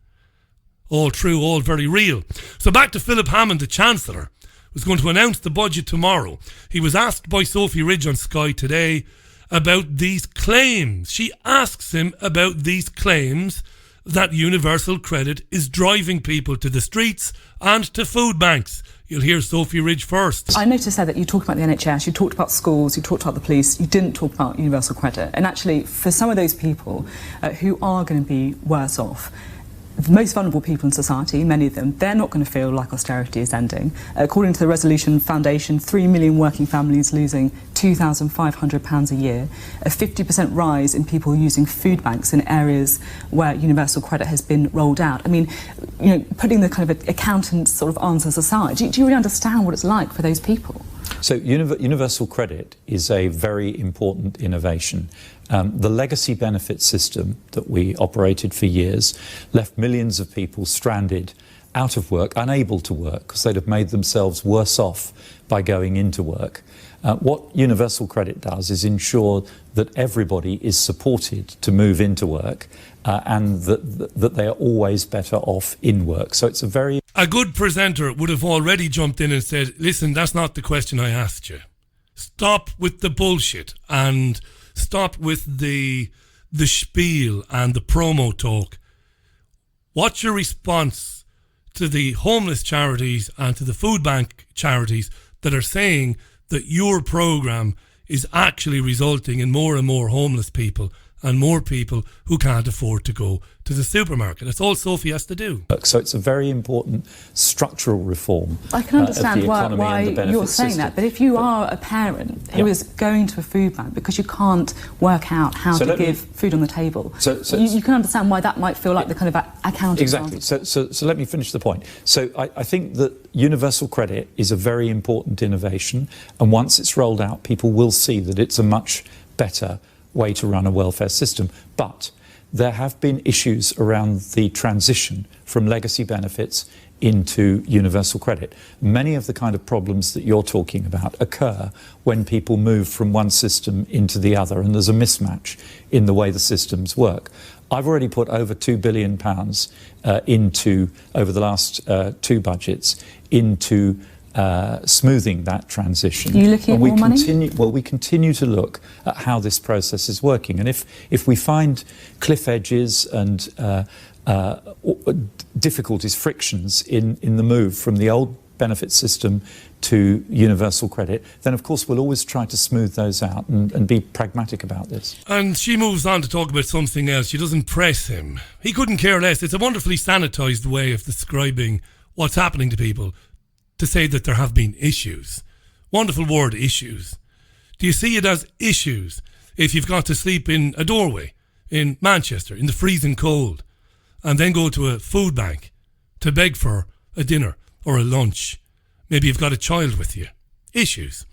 All true, all very real. So back to Philip Hammond, the Chancellor, was going to announce the budget tomorrow. He was asked by Sophie Ridge on Sky today about these claims. She asks him about these claims that universal credit is driving people to the streets and to food banks. You'll hear Sophie Ridge first. I noticed there that you talked about the NHS, you talked about schools, you talked about the police, you didn't talk about universal credit. And actually, for some of those people who are going to be worse off, the most vulnerable people in society, many of them, they're not going to feel like austerity is ending. According to the Resolution Foundation, 3 million working families losing £2,500 a year, a 50% rise in people using food banks in areas where universal credit has been rolled out. I mean, you know, putting the kind of accountant sort of answers aside, do you really understand what it's like for those people? So universal credit is a very important innovation. The legacy benefit system that we operated for years left millions of people stranded, out of work, unable to work, because they'd have made themselves worse off by going into work. What universal credit does is ensure that everybody is supported to move into work and that they are always better off in work. So it's a good presenter would have already jumped in and said, listen, that's not the question I asked you. Stop with the bullshit and stop with the spiel and the promo talk. What's your response to the homeless charities and to the food bank charities that are saying that your programme is actually resulting in more and more homeless people and more people who can't afford to go to the supermarket? That's all Sophie has to do. So it's a very important structural reform. I can understand why you're saying system. that, but if you are a parent who is going to a food bank because you can't work out how to give food on the table, you can understand why that might feel like the kind of accounting. Exactly. So let me finish the point. So I think that universal credit is a very important innovation, and once it's rolled out, people will see that it's a much better way to run a welfare system. But there have been issues around the transition from legacy benefits into universal credit. Many of the kind of problems that you're talking about occur when people move from one system into the other, and there's a mismatch in the way the systems work. I've already put over £2 billion into, over the last two budgets, into smoothing that transition. Are you looking at more money? Well, we continue to look at how this process is working, and if we find cliff edges and difficulties, frictions in the move from the old benefit system to universal credit, then of course we'll always try to smooth those out and be pragmatic about this. And she moves on to talk about something else. She doesn't press him. He couldn't care less. It's a wonderfully sanitised way of describing what's happening to people, to say that there have been issues. Wonderful word, issues. Do you see it as issues if you've got to sleep in a doorway in Manchester in the freezing cold and then go to a food bank to beg for a dinner or a lunch? Maybe you've got a child with you. Issues.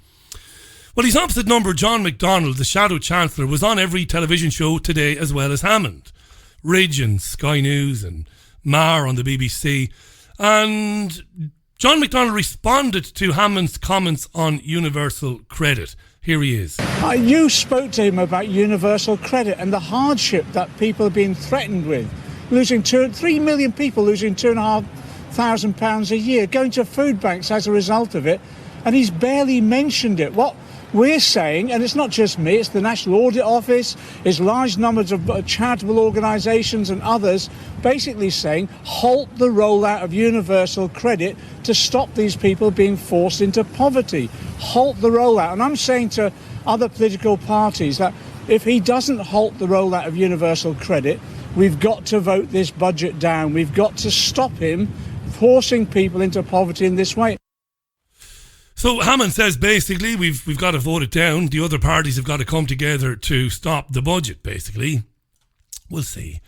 Well, his opposite number, John McDonnell, the Shadow Chancellor, was on every television show today as well as Hammond. Ridge and Sky News and Marr on the BBC. And John McDonnell responded to Hammond's comments on universal credit. Here he is. You spoke to him about universal credit and the hardship that people have been threatened with. 3 million people losing £2,500 a year, going to food banks as a result of it, and he's barely mentioned it. What we're saying, and it's not just me, it's the National Audit Office, it's large numbers of charitable organisations and others, basically saying halt the rollout of universal credit to stop these people being forced into poverty. Halt the rollout. And I'm saying to other political parties that if he doesn't halt the rollout of universal credit, we've got to vote this budget down. We've got to stop him forcing people into poverty in this way. So Hammond says basically we've got to vote it down. The other parties have got to come together to stop the budget, basically. We'll see.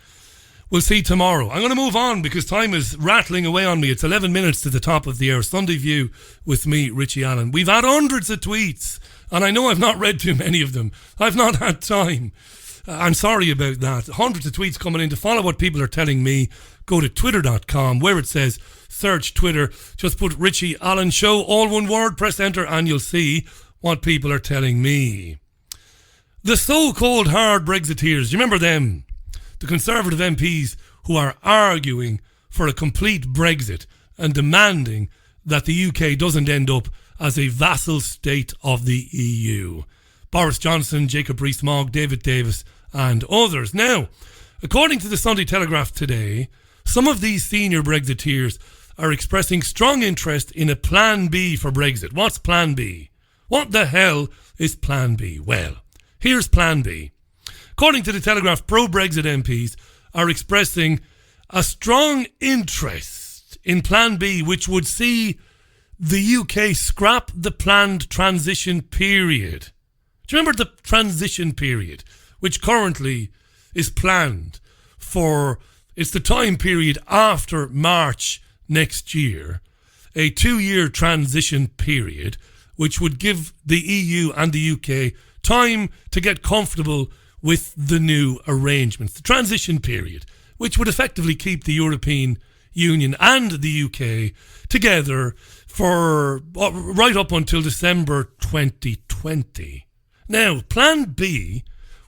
We'll see tomorrow. I'm going to move on because time is rattling away on me. It's 11 minutes to the top of the hour. Sunday View with me, Richie Allen. We've had hundreds of tweets, and I know I've not read too many of them. I've not had time. I'm sorry about that. Hundreds of tweets coming in. To follow what people are telling me, go to twitter.com where it says search Twitter. Just put Richie Allen Show, all one word, press enter, and you'll see what people are telling me. The so-called hard Brexiteers, you remember them? The Conservative MPs who are arguing for a complete Brexit and demanding that the UK doesn't end up as a vassal state of the EU. Boris Johnson, Jacob Rees-Mogg, David Davis and others. Now, according to the Sunday Telegraph today, some of these senior Brexiteers are expressing strong interest in a Plan B for Brexit. What's Plan B? What the hell is Plan B? Well, here's Plan B. According to the Telegraph, pro-Brexit MPs are expressing a strong interest in Plan B, which would see the UK scrap the planned transition period. Do you remember the transition period, which currently is planned for, it's the time period after March next year, a 2-year transition period, which would give the EU and the UK time to get comfortable with the new arrangements. The transition period, which would effectively keep the European Union and the UK together for right up until December 2020. Now, Plan B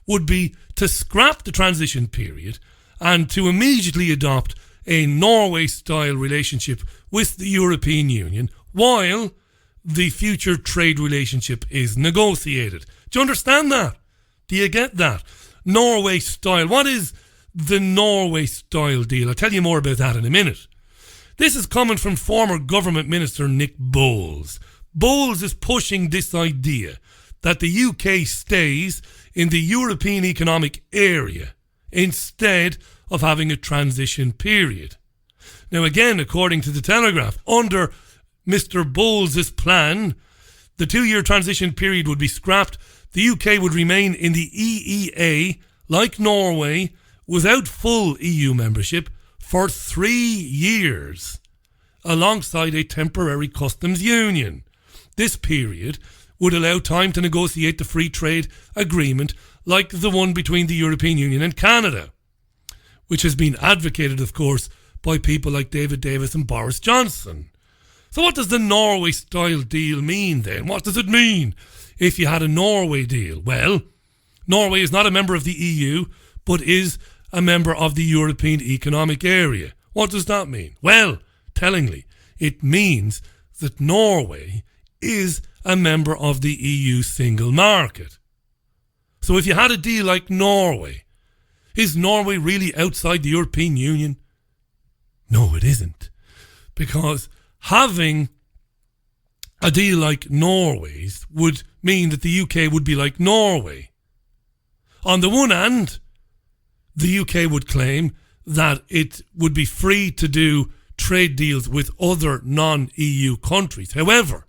would be to scrap the transition period and to immediately adopt a Norway-style relationship with the European Union while the future trade relationship is negotiated. Do you understand that? Do you get that? Norway-style. What is the Norway-style deal? I'll tell you more about that in a minute. This is coming from former government minister Nick Boles. Boles is pushing this idea that the UK stays in the European Economic Area instead of having a transition period. Now again, according to the Telegraph, under Mr. Boles' plan, the 2-year transition period would be scrapped. The UK would remain in the EEA, like Norway, without full EU membership for 3 years, alongside a temporary customs union. This period would allow time to negotiate the free trade agreement like the one between the European Union and Canada, which has been advocated, of course, by people like David Davis and Boris Johnson. So what does the Norway-style deal mean then? What does it mean if you had a Norway deal? Well, Norway is not a member of the EU, but is a member of the European Economic Area. What does that mean? Well, tellingly, it means that Norway is a member of the EU single market. So if you had a deal like Norway, is Norway really outside the European Union? No, it isn't. Because having a deal like Norway's would mean that the UK would be like Norway. On the one hand, the UK would claim that it would be free to do trade deals with other non-EU countries. However,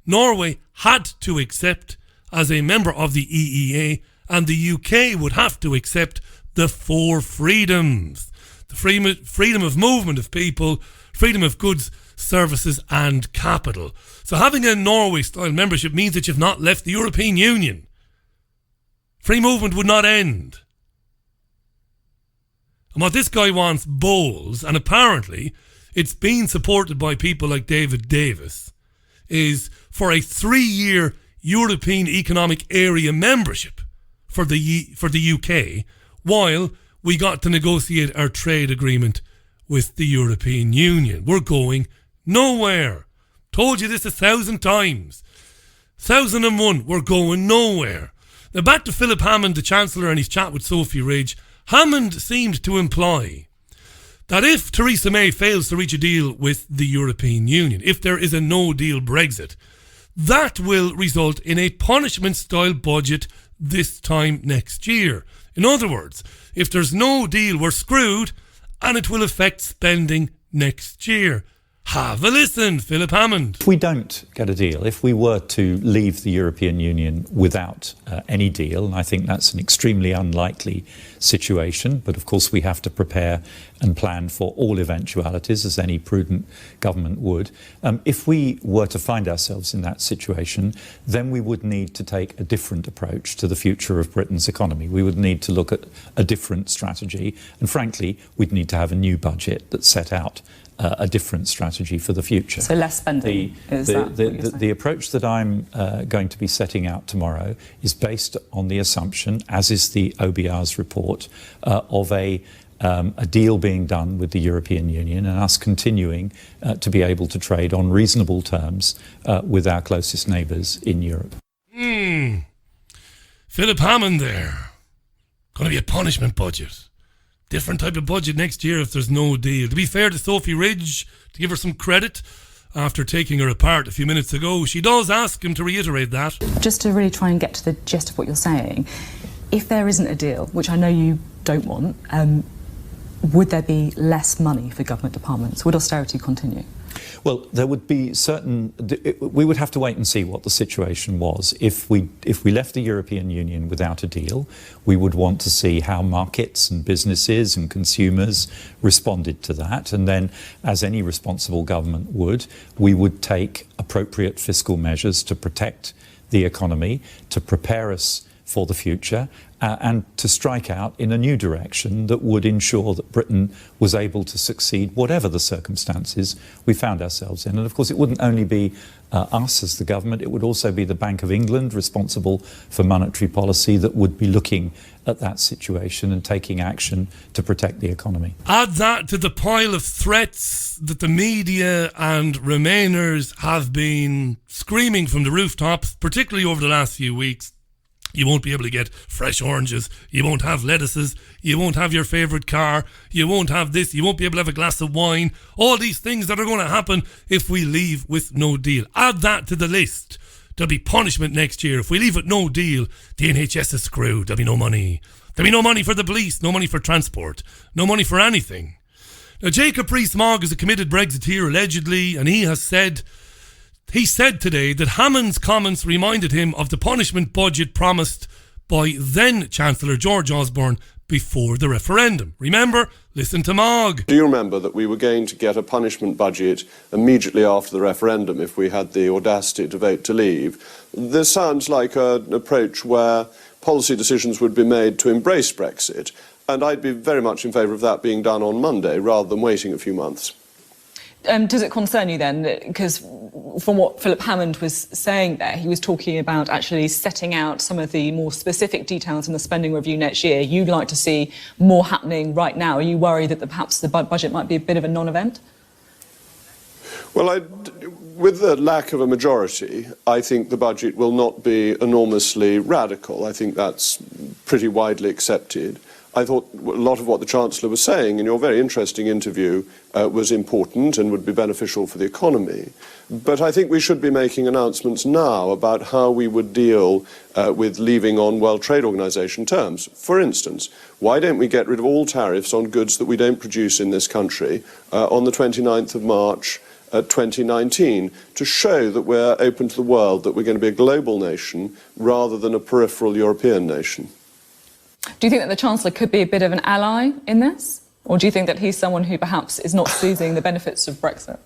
Norway had to accept as a member of the EEA, and the UK would have to accept the 4 freedoms. The freedom of movement of people, freedom of goods, services and capital. So having a Norway-style membership means that you've not left the European Union. Free movement would not end. And what this guy wants, Bowles, and apparently it's been supported by people like David Davis, is for a 3-year European Economic Area membership for the UK, while we got to negotiate our trade agreement with the European Union. We're going nowhere. Told you this 1,000 times. 1,001, we're going nowhere. Now back to Philip Hammond, the Chancellor, and his chat with Sophie Ridge. Hammond seemed to imply that if Theresa May fails to reach a deal with the European Union, if there is a no-deal Brexit, that will result in a punishment-style budget this time next year. In other words, if there's no deal, we're screwed, and it will affect spending next year. Have a listen, Philip Hammond. If we don't get a deal, if we were to leave the European Union without any deal, and I think that's an extremely unlikely situation, but of course we have to prepare and plan for all eventualities, as any prudent government would. If we were to find ourselves in that situation, then we would need to take a different approach to the future of Britain's economy. We would need to look at a different strategy, and frankly, we'd need to have a new budget that set out a different strategy for the future. So less spending, the approach that I'm going to be setting out tomorrow is based on the assumption, as is the OBR's report, of a a deal being done with the European Union and us continuing to be able to trade on reasonable terms with our closest neighbours in Europe. Philip Hammond there. Going to be a punishment budget. Different type of budget next year if there's no deal. To be fair to Sophie Ridge, to give her some credit, after taking her apart a few minutes ago, she does ask him to reiterate that. Just to really try and get to the gist of what you're saying, if there isn't a deal, which I know you don't want, would there be less money for government departments? Would austerity continue? Well, there would be we would have to wait and see what the situation was. If we left the European Union without a deal, we would want to see how markets and businesses and consumers responded to that. And then, as any responsible government would, we would take appropriate fiscal measures to protect the economy, to prepare us for the future, and to strike out in a new direction that would ensure that Britain was able to succeed whatever the circumstances we found ourselves in. And of course it wouldn't only be us as the government, it would also be the Bank of England, responsible for monetary policy, that would be looking at that situation and taking action to protect the economy. Add that to the pile of threats that the media and Remainers have been screaming from the rooftops, particularly over the last few weeks. You won't be able to get fresh oranges. You won't have lettuces. You won't have your favourite car. You won't have this. You won't be able to have a glass of wine. All these things that are going to happen if we leave with no deal. Add that to the list. There'll be punishment next year. If we leave with no deal, the NHS is screwed. There'll be no money. There'll be no money for the police. No money for transport. No money for anything. Now, Jacob Rees-Mogg is a committed Brexiteer, allegedly, and he said today that Hammond's comments reminded him of the punishment budget promised by then-Chancellor George Osborne before the referendum. Remember? Listen to Mogg. Do you remember that we were going to get a punishment budget immediately after the referendum if we had the audacity to vote to leave? This sounds like an approach where policy decisions would be made to embrace Brexit, and I'd be very much in favour of that being done on Monday rather than waiting a few months. Does it concern you then? Because from what Philip Hammond was saying there, he was talking about actually setting out some of the more specific details in the spending review next year. You'd like to see more happening right now. Are you worried that perhaps the budget might be a bit of a non-event? Well, with the lack of a majority, I think the budget will not be enormously radical. I think that's pretty widely accepted. I thought a lot of what the Chancellor was saying in your very interesting interview was important and would be beneficial for the economy. But I think we should be making announcements now about how we would deal with leaving on World Trade Organization terms. For instance, why don't we get rid of all tariffs on goods that we don't produce in this country on the 29th of March 2019 to show that we're open to the world, that we're going to be a global nation rather than a peripheral European nation. Do you think that the Chancellor could be a bit of an ally in this? Or do you think that he's someone who perhaps is not seizing the benefits of Brexit?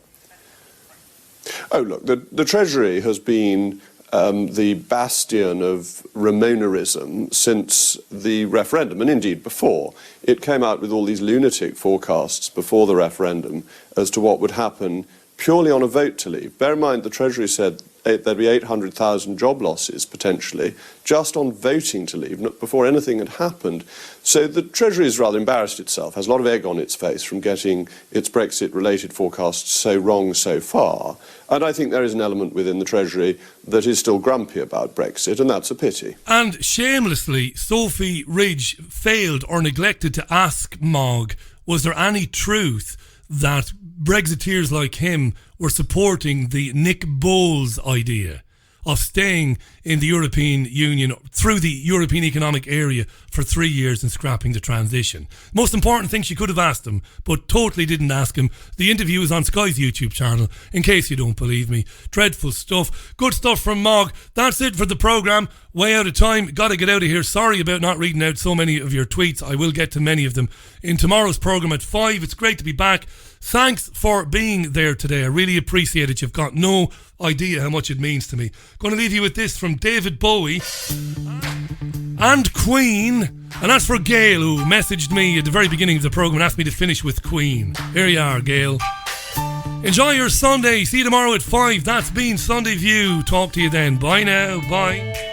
Oh, look, the Treasury has been the bastion of Remainerism since the referendum, and indeed before. It came out with all these lunatic forecasts before the referendum as to what would happen purely on a vote to leave. Bear in mind, the Treasury said there'd be 800,000 job losses, potentially, just on voting to leave, before anything had happened. So the Treasury has rather embarrassed itself, has a lot of egg on its face from getting its Brexit-related forecasts so wrong so far. And I think there is an element within the Treasury that is still grumpy about Brexit, and that's a pity. And shamelessly, Sophie Ridge failed or neglected to ask Mogg, was there any truth that Brexiteers like him were supporting the Nick Boles idea of staying in the European Union through the European Economic Area for 3 years and scrapping the transition. Most important thing she could have asked him, but totally didn't ask him. The interview is on Sky's YouTube channel, in case you don't believe me. Dreadful stuff. Good stuff from Mogg. That's it for the programme. Way out of time. Got to get out of here. Sorry about not reading out so many of your tweets. I will get to many of them in tomorrow's programme at 5. It's great to be back. Thanks for being there today. I really appreciate it. You've got no idea how much it means to me. Going to leave you with this from David Bowie and Queen. And that's for Gail, who messaged me at the very beginning of the programme and asked me to finish with Queen. Here you are, Gail. Enjoy your Sunday. See you tomorrow at 5. That's been Sunday View. Talk to you then. Bye now. Bye.